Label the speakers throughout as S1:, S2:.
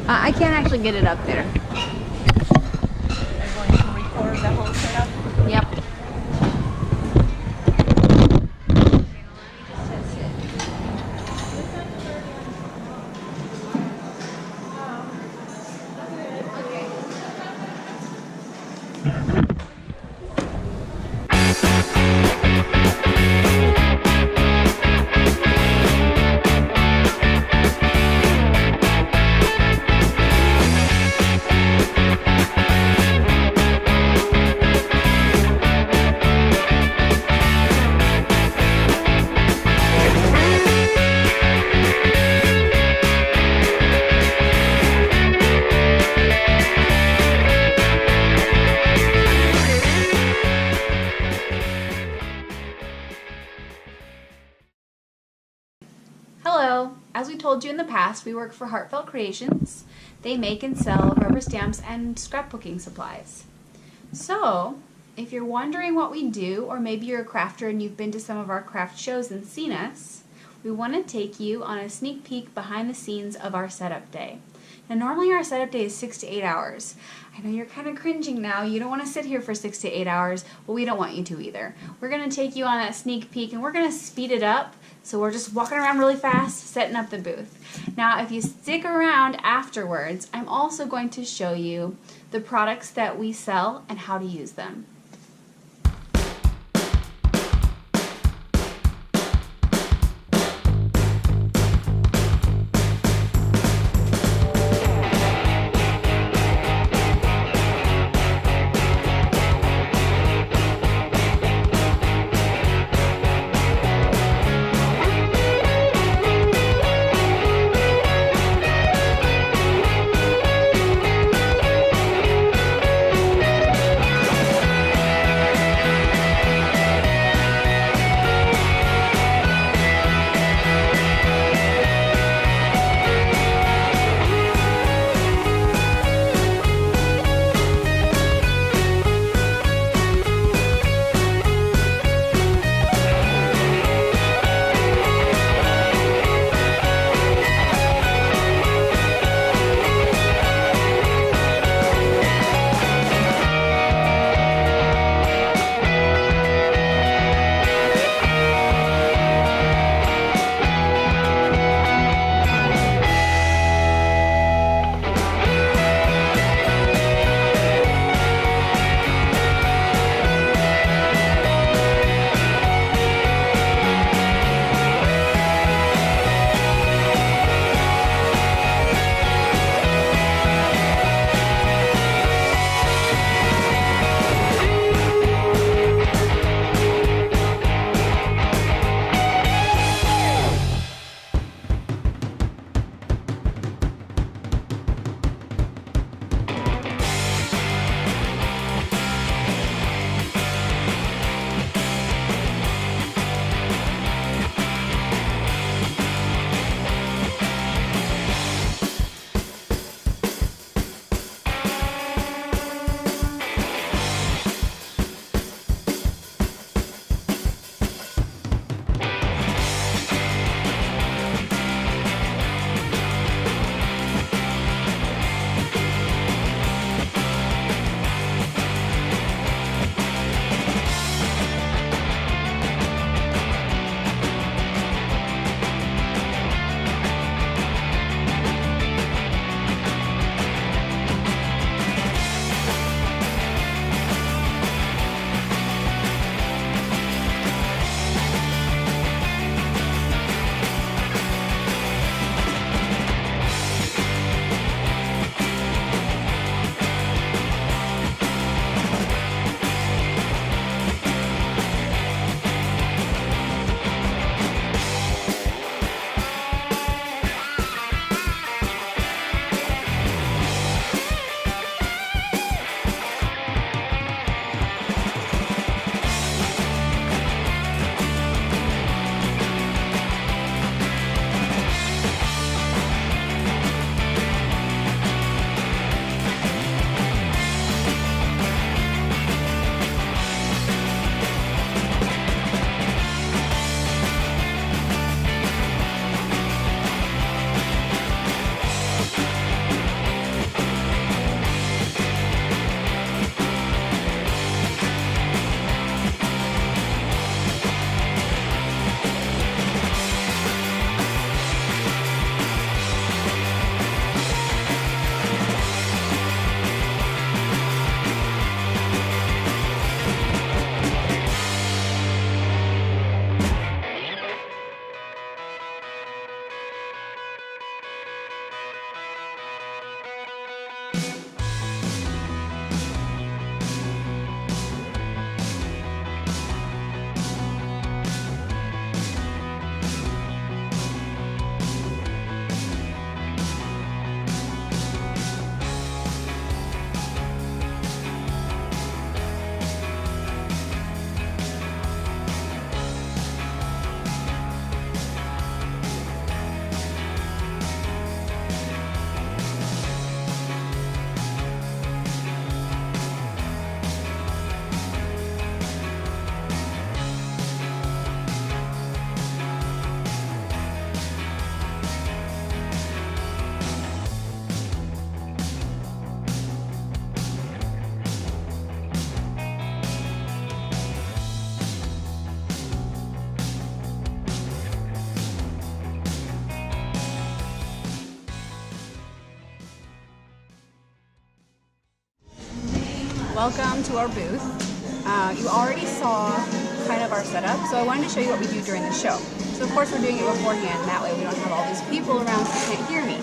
S1: I can't actually get it up there.
S2: I'm going to record the whole setup.
S1: Yep. Hello! As we told you in the past, we work for Heartfelt Creations. They make and sell rubber stamps and scrapbooking supplies. So, if you're wondering what we do, or maybe you're a crafter and you've been to some of our craft shows and seen us, we want to take you on a sneak peek behind the scenes of our setup day. Now normally our setup day is 6 to 8 hours. I know you're kind of cringing now. You don't want to sit here for 6 to 8 hours. Well, we don't want you to either. We're going to take you on that sneak peek and we're going to speed it up. So we're just walking around really fast, setting up the booth. Now if you stick around afterwards, I'm also going to show you the products that we sell and how to use them. Welcome to our booth. You already saw kind of our setup, so I wanted to show you what we do during the show. So of course we're doing it beforehand, that way we don't have all these people around who can't hear me.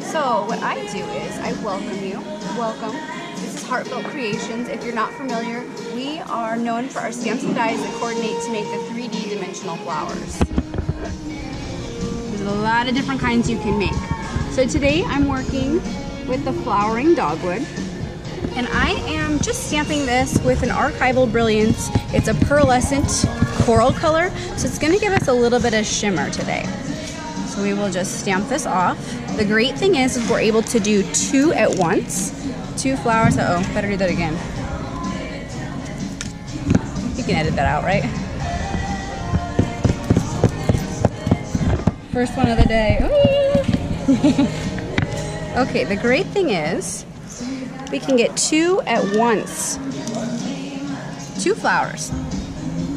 S1: So what I do is I welcome you. Welcome. This is Heartfelt Creations. If you're not familiar, we are known for our stamps and dies that coordinate to make the 3D dimensional flowers. There's a lot of different kinds you can make. So today I'm working with the flowering dogwood. And I am just stamping this with an Archival Brilliance. It's a pearlescent coral color, so it's gonna give us a little bit of shimmer today. So we will just stamp this off. The great thing is we're able to do 2 at once. 2 flowers, uh-oh, better do that again. You can edit that out, right? First one of the day. Okay, the great thing is, we can get 2 at once. 2 flowers.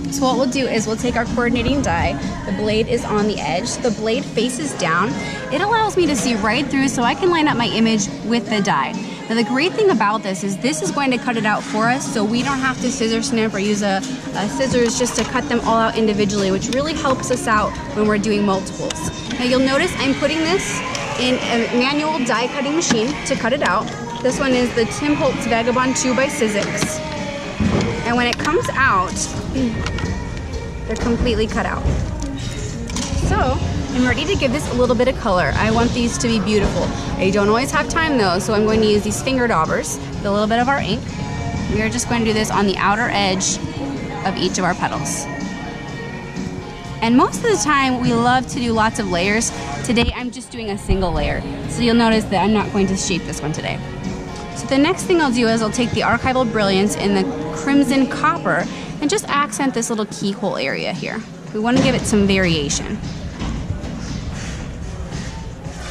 S1: So what we'll do is we'll take our coordinating die. The blade is on the edge. The blade faces down. It allows me to see right through so I can line up my image with the die. Now the great thing about this is going to cut it out for us, so we don't have to scissor snip or use a scissors just to cut them all out individually, which really helps us out when we're doing multiples. Now you'll notice I'm putting this in a manual die cutting machine to cut it out. This one is the Tim Holtz Vagabond 2x6. And when it comes out, they're completely cut out. So I'm ready to give this a little bit of color. I want these to be beautiful. I don't always have time though, so I'm going to use these finger daubers with a little bit of our ink. We are just going to do this on the outer edge of each of our petals. And most of the time we love to do lots of layers. Today I'm just doing a single layer. So you'll notice that I'm not going to shape this one today. So the next thing I'll do is I'll take the Archival Brilliance in the Crimson Copper and just accent this little keyhole area here. We want to give it some variation.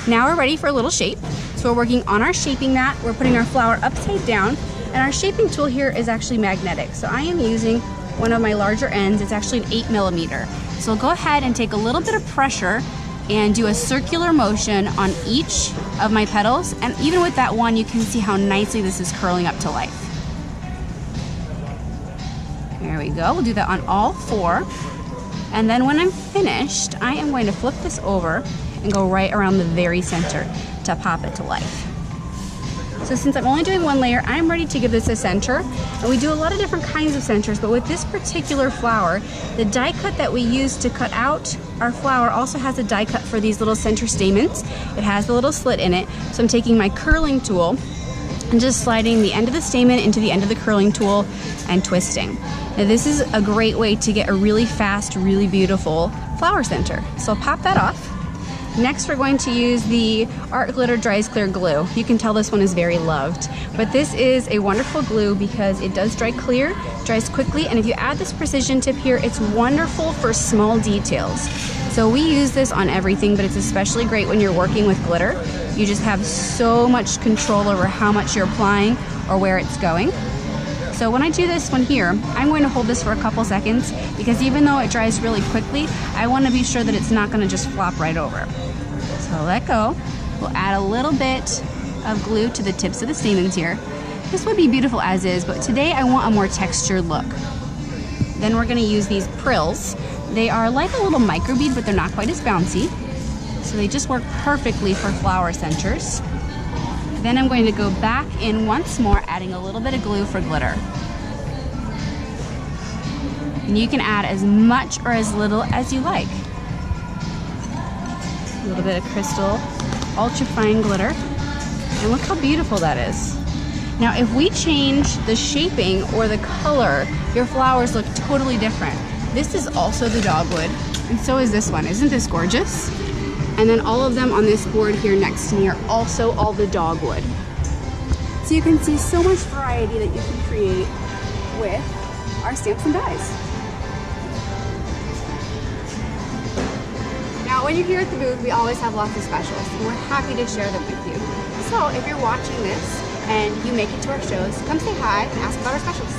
S1: Now we're ready for a little shape. So we're working on our shaping mat. We're putting our flower upside down, and our shaping tool here is actually magnetic. So I am using one of my larger ends. It's actually an 8mm. So I'll go ahead and take a little bit of pressure and do a circular motion on each of my petals, and even with that one you can see how nicely this is curling up to life. There we go. We'll do that on all 4, and then when I'm finished I am going to flip this over and go right around the very center to pop it to life. So since I'm only doing 1 layer, I'm ready to give this a center. And we do a lot of different kinds of centers, but with this particular flower, the die cut that we use to cut out our flower also has a die cut for these little center stamens. It has the little slit in it. So I'm taking my curling tool and just sliding the end of the stamen into the end of the curling tool and twisting. Now this is a great way to get a really fast, really beautiful flower center. So I'll pop that off. Next we're going to use the Art Glitter Dries Clear glue. You can tell this one is very loved. But this is a wonderful glue because it does dry clear, dries quickly, and if you add this precision tip here, it's wonderful for small details. So we use this on everything, but it's especially great when you're working with glitter. You just have so much control over how much you're applying or where it's going. So when I do this one here, I'm going to hold this for a couple seconds because even though it dries really quickly, I want to be sure that it's not going to just flop right over. So let go. We'll add a little bit of glue to the tips of the stamens here. This would be beautiful as is, but today I want a more textured look. Then we're going to use these prills. They are like a little microbead, but they're not quite as bouncy. So they just work perfectly for flower centers. Then I'm going to go back in once more, adding a little bit of glue for glitter. And you can add as much or as little as you like. A little bit of crystal, ultra fine glitter. And look how beautiful that is. Now if we change the shaping or the color, your flowers look totally different. This is also the dogwood, and so is this one. Isn't this gorgeous? And then all of them on this board here next to me are also all the dogwood. So you can see so much variety that you can create with our stamps and dies. Now when you're here at the booth, we always have lots of specials, and we're happy to share them with you. So if you're watching this and you make it to our shows, come say hi and ask about our specials.